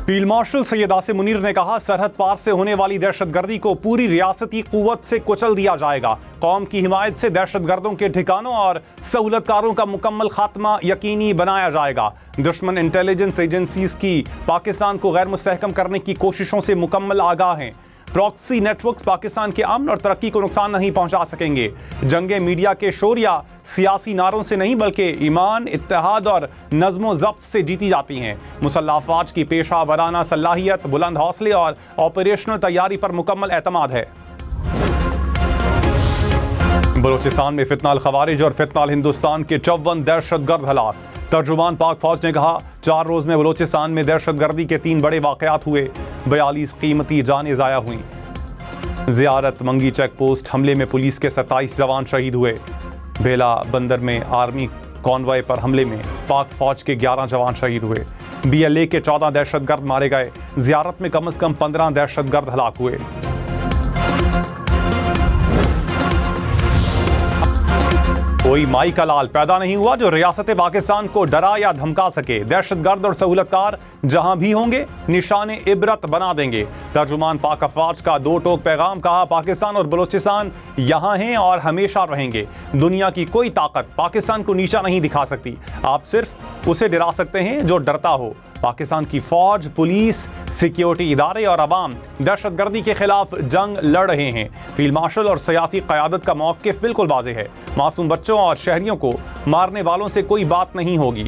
Field marshal Syed Asim Munir ने कहा, सरहद पार से होने वाली दहशतगर्दी को पूरी रियासती कुव्वत से कुचल दिया जाएगा। कौम की हिमायत से दहशतगर्दों के ठिकानों और सहूलतकारों का मुकम्मल खात्मा यकीनी बनाया जाएगा। दुश्मन इंटेलिजेंस एजेंसीज की पाकिस्तान को गैर मुस्तहकम करने की कोशिशों से मुकम्मल आगाह हैं। प्रॉक्सी नेटवर्क्स पाकिस्तान के अमन और तरक्की को नुकसान नहीं पहुंचा सकेंगे। जंगे मीडिया के शोर या सियासी नारों से नहीं बल्कि ईमान, इत्तेहाद और नज़्मो ज़ब्त से जीती जाती हैं। मुसल्लह अफ़वाज की पेशा वराना सलाहियत, बुलंद हौसले और ऑपरेशनल तैयारी पर मुकम्मल एतमाद है। बलूचिस्तान में फितनाल खवारिज और फितनाल हिंदुस्तान के 54 दहशतगर्द हलाक। तर्जुमान पाक फौज ने कहा, 4 रोज में बलूचिस्तान में दहशतगर्दी के 3 बड़े वाक़यात हुए, 42 कीमती जानें ज़ाया हुई। ज़ियारत मंगी चेक पोस्ट हमले में पुलिस के 27 जवान शहीद हुए। बेला बंदर में आर्मी कॉन्वॉय पर हमले में पाक फौज के 11 जवान शहीद हुए। BLA के 14 दहशतगर्द मारे गए। ज़ियारत में कम से कम 15 दहशतगर्द हलाक हुए। कोई माई का लाल पैदा नहीं हुआ जो रियासत पाकिस्तान को डरा या धमका सके। दहशतगर्द और सहूलतकार जहां भी होंगे निशाने इबरत बना देंगे। तर्जुमान पाक अफवाज का 2 टोक पैगाम, कहा, पाकिस्तान और बलूचिस्तान यहां हैं और हमेशा रहेंगे। दुनिया की कोई ताकत पाकिस्तान को नीचा नहीं दिखा सकती। आप सिर्फ उसे डरा सकते हैं जो डरता हो। पाकिस्तान की फौज, पुलिस, सिक्योरिटी इदारे और अवाम दहशतगर्दी के खिलाफ जंग लड़ रहे हैं। फील्ड मार्शल और सियासी क़यादत का मौक़िफ़ बिल्कुल वाज़ेह है। मासूम बच्चों और शहरियों को मारने वालों से कोई बात नहीं होगी।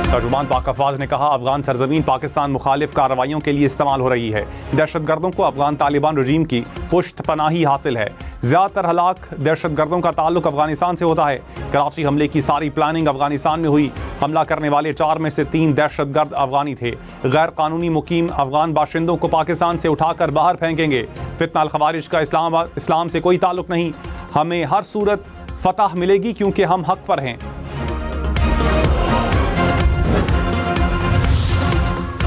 तर्जुमान पाक अफवाज ने कहा, अफगान सरजमीन पाकिस्तान मुखालिफ कार्रवाइयों के लिए इस्तेमाल हो रही है। दहशतगर्दों को अफगान तालिबान रजीम की पुश्त पनाही हासिल है। ज़्यादातर हलाक दहशतगर्दों का ताल्लुक अफगानिस्तान से होता है। कराची हमले की सारी प्लानिंग अफगानिस्तान में हुई। हमला करने वाले 4 में से 3 दहशतगर्द अफगानी थे। गैर कानूनी मुकीम अफगान बाशिंदों को पाकिस्तान से उठाकर बाहर फेंकेंगे। फितनाल खवारिज का इस्लाम से कोई ताल्लुक नहीं। हमें हर सूरत फतह मिलेगी क्योंकि हम हक पर हैं।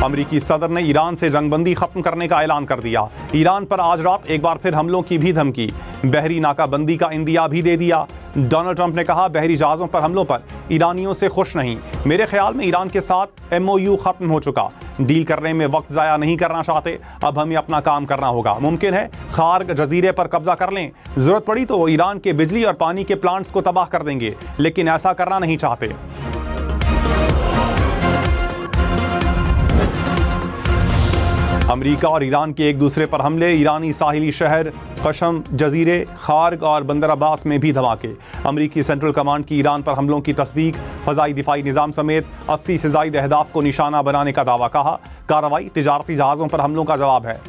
अमरीकी सदर ने ईरान से जंगबंदी खत्म करने का ऐलान कर दिया। ईरान पर आज रात एक बार फिर हमलों की भी धमकी। बहरी नाकाबंदी का इंदिया भी दे दिया। डोनाल्ड ट्रंप ने कहा, बहरी जहाज़ों पर हमलों पर ईरानियों से खुश नहीं। मेरे ख्याल में ईरान के साथ MOU खत्म हो चुका। डील करने में वक्त ज़ाया नहीं करना चाहते। अब हमें अपना काम करना होगा। मुमकिन है खार्ग जजीरे पर कब्जा कर लें। ज़रूरत पड़ी तो ईरान के बिजली और पानी के प्लांट्स को तबाह कर देंगे, लेकिन ऐसा करना नहीं चाहते। अमेरिका और ईरान के एक दूसरे पर हमले। ईरानी साहिली शहर कशम, जजीरे, खार्ग और बंदर अब्बास में भी धमाके। अमेरिकी सेंट्रल कमांड की ईरान पर हमलों की तस्दीक। फ़ज़ाई दिफाई निज़ाम समेत 80 से ज़ायद अहदाफ को निशाना बनाने का दावा। कहा, कार्रवाई तिजारती जहाज़ों पर हमलों का जवाब है।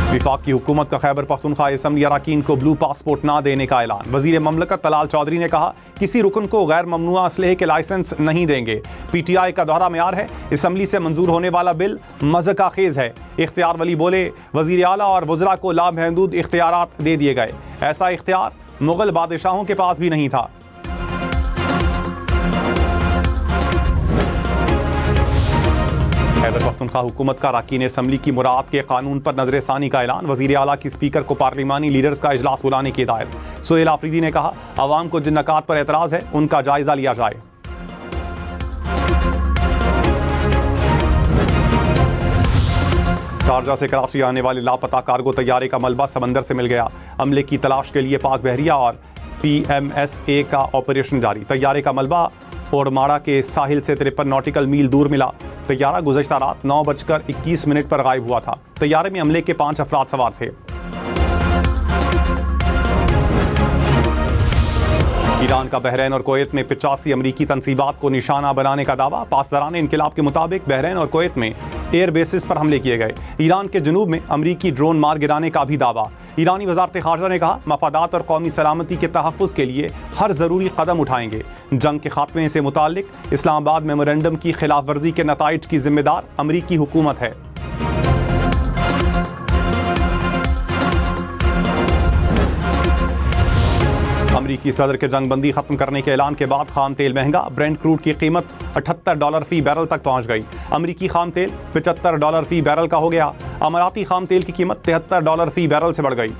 विफाक की हुकूमत का खैबर पख्तूनख्वा असम्बली अरकान को ब्लू पासपोर्ट ना देने का ऐलान। वजीर ममलकत तलाल चौधरी ने कहा, किसी रुकन को गैर ममनुआ असलहे के लाइसेंस नहीं देंगे। PTI का दोहरा म्यार है। असम्बली से मंजूर होने वाला बिल मज़का खेज है। इख्तियार वली बोले, वजीर आला और वज़रा को लामहदूद इख्तियारात दे दिए गए। ऐसा इख्तियार मुगल बादशाहों के पास भी नहीं था। खैबर पख्तूनख्वा हुकूमत का अरकान असम्बली की मुराद के कानून पर नजरसानी का ऐलान। वजीर आला की स्पीकर को पार्लिमानी लीडर्स का इजलास बुलाने की हिदायत। सोहेल आफरीदी ने कहा, अवाम को जिन नकात पर एतराज़ है उनका जायजा लिया जाए। शारजा से कराची आने वाले लापता कार्गो तैयारे का मलबा समंदर से मिल गया। अमले की तलाश के लिए पाक बहरिया और PMSA का ऑपरेशन जारी। तैयारे का मलबा ओरमाड़ा के साहिल से 53 नॉटिकल मील दूर मिला। तैयारा गुज़श्ता रात 9:21 पर गायब हुआ था। तैयारे में अमले के 5 अफराद सवार थे। ईरान का बहरैन और कुवैत में 85 अमरीकी तनसीबात को निशाना बनाने का दावा। पासदारान इनकलाब के मुताबिक बहरैन और कुवैत में एयर बेसिस पर हमले किए गए। ईरान के जनूब में अमरीकी ड्रोन मार गिराने का भी दावा। ईरानी वज़ारत ख़ारजा ने कहा, मफादात और कौमी सलामती के तहफ़्फ़ुज़ के लिए हर ज़रूरी कदम उठाएंगे। जंग के खात्मे से मुताल्लिक़ इस्लामाबाद मेमोरेंडम की खिलाफ वर्जी के नताइज की जिम्मेदार अमरीकी हुकूमत है। अमरीकी सदर के जंगबंदी खत्म करने के ऐलान के बाद खाम तेल महंगा। ब्रेंट क्रूड की कीमत $78 फी बैरल तक पहुंच गई। अमरीकी खाम तेल $75 फी बैरल का हो गया। अमाराती खाम तेल की कीमत $73 फी बैरल से बढ़ गई।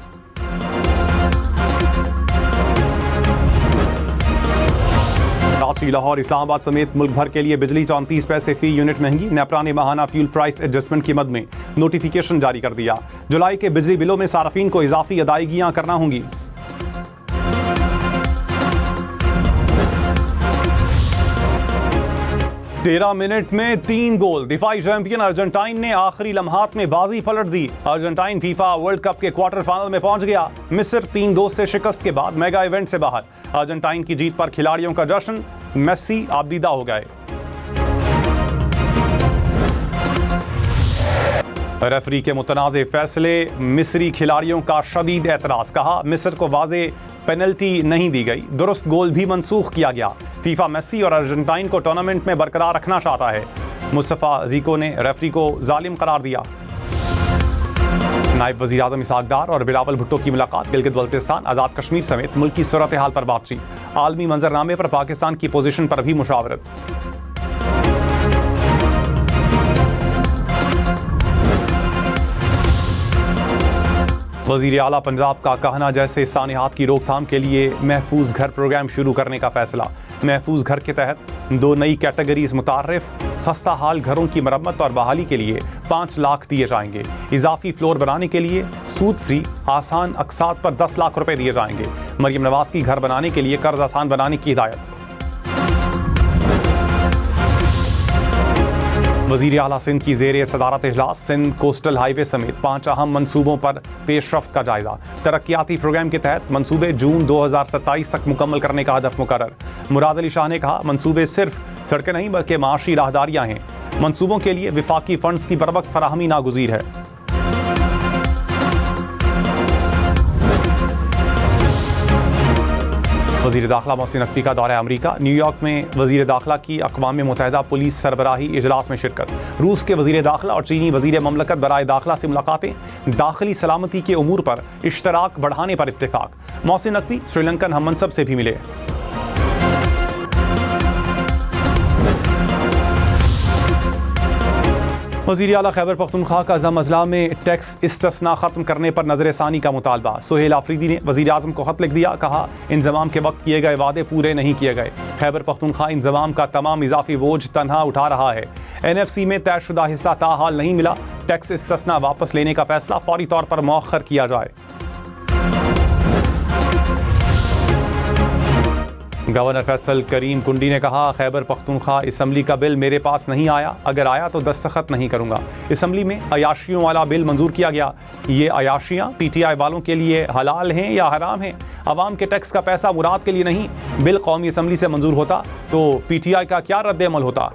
कराची, लाहौर, इस्लामाबाद समेत मुल्क भर के लिए बिजली 34 पैसे फी यूनिट महंगी। नेपरा ने माहाना फ्यूल प्राइस एडजस्टमेंट की मद में नोटिफिकेशन जारी कर दिया। जुलाई के बिजली बिलों में सार्फिन को इजाफी अदायगियां करना होंगी। तेरह मिनट में 3 गोल। दिफाई चैंपियन अर्जेंटाइन ने आखिरी लम्हात में बाजी पलट दी। अर्जेंटाइन फीफा वर्ल्ड कप के क्वार्टर फाइनल में पहुंच गया। मिस्र 3-2 से शिकस्त के बाद मेगा इवेंट से बाहर। अर्जेंटाइन की जीत पर खिलाड़ियों का जश्न, मेस्सी आबदीदा हो गए। रेफरी के मुतनाज़े फैसले, मिस्री खिलाड़ियों का शदीद एतराज। कहा मिस्र को वाज़े पेनल्टी नहीं दी गई, दुरुस्त गोल भी मनसूख किया गया। फीफा मेस्सी और अर्जेंटाइन को टूर्नामेंट में बरकरार रखना चाहता है। मुस्तफा जीको ने रेफरी को जालिम करार दिया। नायब वज़ीर आज़म इसहाक डार और बिलावल भुट्टो की मुलाकात। गिलगित बल्तिस्तान, आज़ाद कश्मीर समेत मुल्क की सूरत हाल पर बातचीत। आलमी मंजरनामे पर पाकिस्तान की पोजीशन पर भी मुशावरत। वज़ीर आला पंजाब का कहना, जैसे सानियात की रोकथाम के लिए महफूज घर प्रोग्राम शुरू करने का फैसला। महफूज घर के तहत 2 नई कैटेगरीज मुतारिफ। खस्ता हाल घरों की मरम्मत और बहाली के लिए 5 लाख दिए जाएंगे। इजाफी फ्लोर बनाने के लिए सूद फ्री आसान अकसात पर 10 लाख रुपए दिए जाएंगे। मरियम नवाज की घर बनाने के लिए कर्ज आसान बनाने की हिदायत। वज़ीर आला सिंध की ज़ेरे सदारत इजलास। सिंध कोस्टल हाईवे समेत 5 अहम मनसूबों पर पेशरफ्त का जायजा। तरक्याती प्रोग्राम के तहत मनसूबे जून 2027 तक मुकम्मल करने का हदफ मुकर्रर। मुराद अली शाह ने कहा मनसूबे सिर्फ सड़कें नहीं बल्कि माशी राहदारियाँ हैं। मनसूबों के लिए विफाकी फंड्स की बरवक्त फराहमी नागुज़ीर है। वज़ीर दाखिला मोहसिन नकवी का दौरा अमरीका। न्यूयॉर्क में वज़ीर दाखिला की अक़वाम मुत्तहिदा पुलिस सरबराही इजलास में शिरकत। रूस के वज़ीर दाखिला और चीनी वज़ीर ममलकत बराए दाखिला से मुलाकातें। दाखिली सलामती के उमूर पर इश्तराक बढ़ाने पर इत्तेफाक। मोहसिन नकवी श्रीलंकन हम मनसब से भी मिले। वज़ीर आला खैबर पख्तूनख्वा का ज़म-अज़ला में टैक्स इस्तिस्ना ख़त्म करने पर नज़र-ए-सानी का मुतालबा। सुहेल आफरीदी ने वज़ीर आज़म को ख़त लिख दिया। कहा इंज़माम के वक्त किए गए वादे पूरे नहीं किए गए। खैबर पख्तूनख्वा इंज़माम का तमाम इजाफी बोझ तनहा उठा रहा है। NFC में तयशुदा हिस्सा ताहाल नहीं मिला। टैक्स इस्तिस्ना वापस लेने का फैसला फौरी तौर पर मौखर किया जाए। गवर्नर फैसल करीम कुंडी ने कहा खैबर पख्तूनख्वा असम्बली का बिल मेरे पास नहीं आया, अगर आया तो दस्तखत नहीं करूंगा। असम्बली में अयाशियों वाला बिल मंजूर किया गया। ये अयाशियाँ PTI वालों के लिए हलाल हैं या हराम हैं? अवाम के टैक्स का पैसा मुराद के लिए नहीं। बिल कौमी असम्बली से मंजूर होता तो PTI का क्या रद्द अमल होता?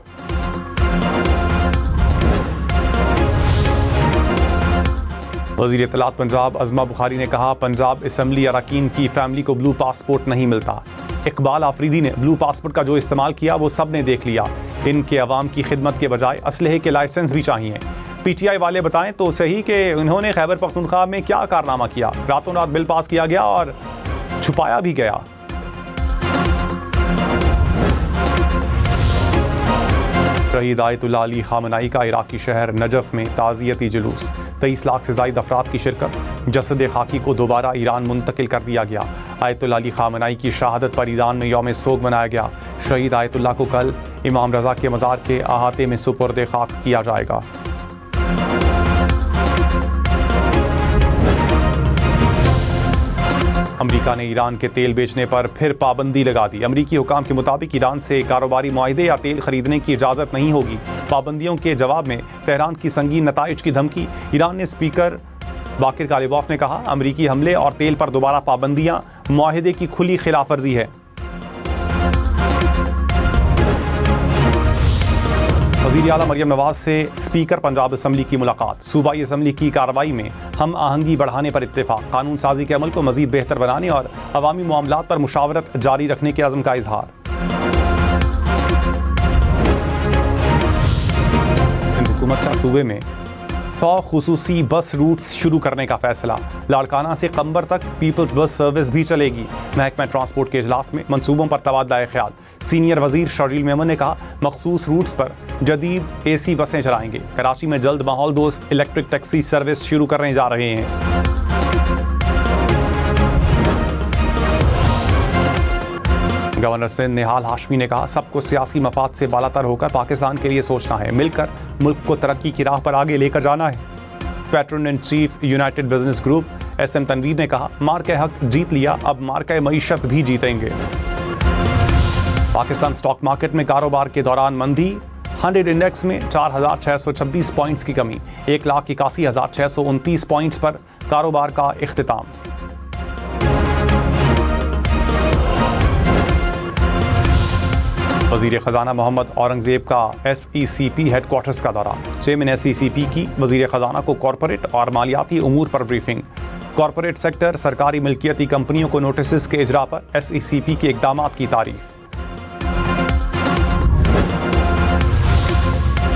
वज़ीर इत्तलात पंजाब अज़मा बुखारी ने कहा पंजाब असम्बली अरकान की फैमिली को ब्लू पासपोर्ट नहीं मिलता। इकबाल आफरीदी ने ब्लू पासपोर्ट का जो इस्तेमाल किया वो सब ने देख लिया। इनके अवाम की खिदमत के बजाय असलहे के लाइसेंस भी चाहिए। PTI वाले बताएं तो सही कि उन्होंने खैबर पख्तूनख्वा में क्या कारनामा किया। रातों रात बिल पास किया गया और छुपाया भी गया। शहीद आयतुल्लाह अली खामनाई का इराकी शहर नजफ में ताज़ियती जुलूस। 23 लाख से ज़ायद अफराद की शिरकत। जसद खाकी को दोबारा ईरान मुंतकिल कर दिया गया। आयतुल्लाह अली खामनाई की शहादत पर ईरान में यौम सोग मनाया गया। शहीद आयतुल्लाह को कल इमाम रज़ा के मज़ार के अहाते में सुपुर्द खाक किया जाएगा। अमेरिका ने ईरान के तेल बेचने पर फिर पाबंदी लगा दी। अमेरिकी हुकाम के मुताबिक ईरान से कारोबारी मुआहदे या तेल खरीदने की इजाज़त नहीं होगी। पाबंदियों के जवाब में तेहरान की संगीन नताइज की धमकी। ईरान ने स्पीकर बाकिर कालिबॉफ ने कहा अमेरिकी हमले और तेल पर दोबारा पाबंदियां मुआहदे की खुली खिलाफ वर्जी है। वज़ीर आला मरियम नवाज से स्पीकर पंजाब असम्बली की मुलाकात। सूबाई असम्बली की कार्रवाई में हम आहंगी बढ़ाने पर इत्तेफाक। कानून साजी के अमल को मजीद बेहतर बनाने और अवामी मामलात पर मुशावरत जारी रखने के अज़्म का इजहार। हुकूमत का सूबे में 100 खुसूसी बस रूट्स शुरू करने का फैसला। लाड़काना से कंबर तक पीपल्स बस सर्विस भी चलेगी। महकमा ट्रांसपोर्ट के इजलास में मंसूबों पर तबादला ख्याल। सीनियर वजीर शर्जील मेमन ने कहा मखसूस रूट्स पर जदीद AC बसें चलाएंगे। कराची में जल्द माहौल दोस्त इलेक्ट्रिक टैक्सी सर्विस शुरू करने जा रहे हैं। गवर्नर सिंध निहाल हाशमी ने कहा, सबको सियासी मफाद से बालातर होकर पाकिस्तान के लिए सोचना है, मिलकर मुल्क को तरक्की की राह पर आगे लेकर जाना है। Patron in chief United Business Group SM Tanveer ने कहा, मार्के हक जीत लिया, अब मार्के मईशत भी जीतेंगे। पाकिस्तान स्टॉक मार्केट में कारोबार के दौरान मंदी, 100 इंडेक्स में 4,626 पॉइंट्स की कमी, 1,81,629 पॉइंट्स पर कारोबार का इख्तिताम। वज़ीर ख़जाना मोहम्मद औरंगज़ेब का SECP हेडक्वार्टर्स का दौरा, चेयरमैन SECP की वज़ीर ख़जाना को कॉरपोरेट और मालियाती उमूर पर ब्रीफिंग। कॉरपोरेट सेक्टर, सरकारी मिल्कियती कंपनियों को नोटिस के इजरा पर SECP के इक़दामात की तारीफ।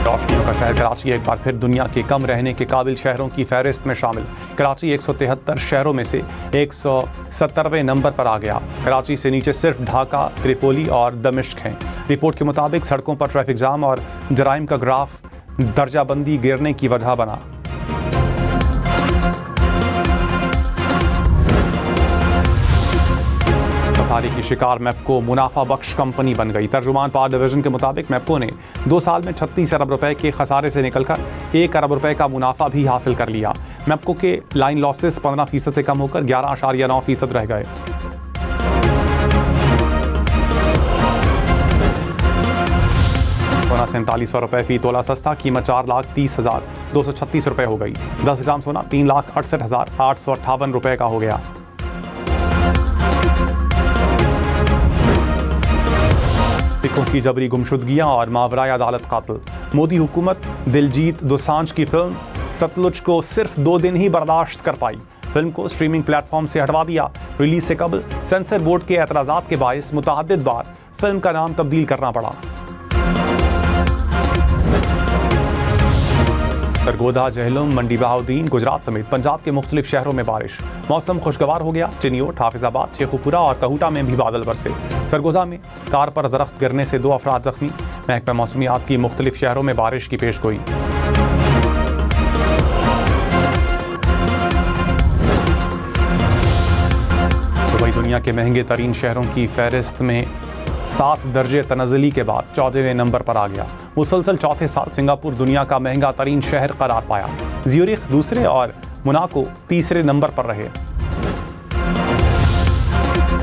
रोशनियों का शहर कराची एक बार फिर दुनिया के कम रहने के काबिल शहरों की फहरिस्त में शामिल। कराची 173 शहरों में से 170वें नंबर पर आ गया। कराची से नीचे सिर्फ ढाका, त्रिपोली और दमिश्क हैं। रिपोर्ट के मुताबिक सड़कों पर ट्रैफिक जाम और जराइम का ग्राफ दर्जाबंदी गिरने की वजह बना। खसारे की शिकार मैप्को मुनाफा बख्श कंपनी बन गई। तर्जुमान पावर डिवीजन के मुताबिक मैप्को ने 2 साल में 36 अरब रुपए के खसारे से निकलकर 1 अरब रुपए का मुनाफा भी हासिल कर लिया। मैप्को के लाइन लॉसेस 15% से कम होकर 11.9% रह गए। सोना 4700 रुपए फी तोला सस्ता, कीमत 4,30,236 रुपए हो गई। 10 ग्राम सोना 3,68,858 रुपए का हो गया। सिखों की जबरी गुमशुदगियां और मावराए अदालत कातिल। मोदी हुकूमत दिलजीत दोसांझ की फिल्म सतलुज को सिर्फ 2 दिन ही बर्दाश्त कर पाई। फिल्म को स्ट्रीमिंग प्लेटफॉर्म से हटवा दिया। रिलीज से कबल सेंसर बोर्ड के एतराज़ात के बायस मुतअद्दिद बार फिल्म का नाम तब्दील करना पड़ा। सरगोदा, जहलम, मंडी बहाउद्दीन, गुजरात समेत पंजाब के मुख्तलिफ शहरों में बारिश। मौसम खुशगवार हो गया। चिनियोट, हाफिजाबाद, शेखुपुरा और कहूटा में भी बादल बरसे। सरगोदा में कार पर दरख्त गिरने से 2 अफराद जख्मी। महकमा मौसमियात की मुख्तलिफ शहरों में बारिश की पेशगोई। दुबई दुनिया के महंगे तरीन शहरों की फहरिस्त में 7 दर्जे तनज़ली के बाद 14वें नंबर पर आ गया। मुसलसल चौथे साल सिंगापुर दुनिया का महंगा तरीन शहर करार पाया। ज्यूरिख दूसरे और मोनाको तीसरे नंबर पर रहे।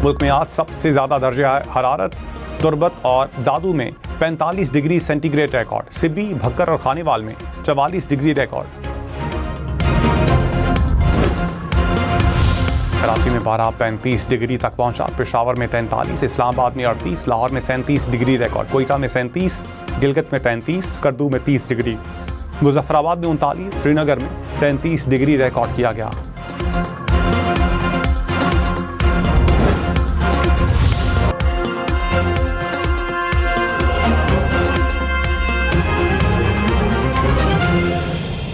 मुल्क में आज सबसे ज़्यादा दर्जे हरारत तुरबत और दादू में 45 degree centigrade record. Sibi, Bhakkar और खानेवाल में 44 डिग्री रिकॉर्ड। कराची में पारा 35 डिग्री तक पहुंचा। पेशावर में 43, इस्लामाबाद में 38, लाहौर में 37 डिग्री रिकॉर्ड, कोयटा में 37, गिलगित में 33, करदू में 30 डिग्री, मुजफ्फराबाद में 39, श्रीनगर में 33 डिग्री रिकॉर्ड किया गया।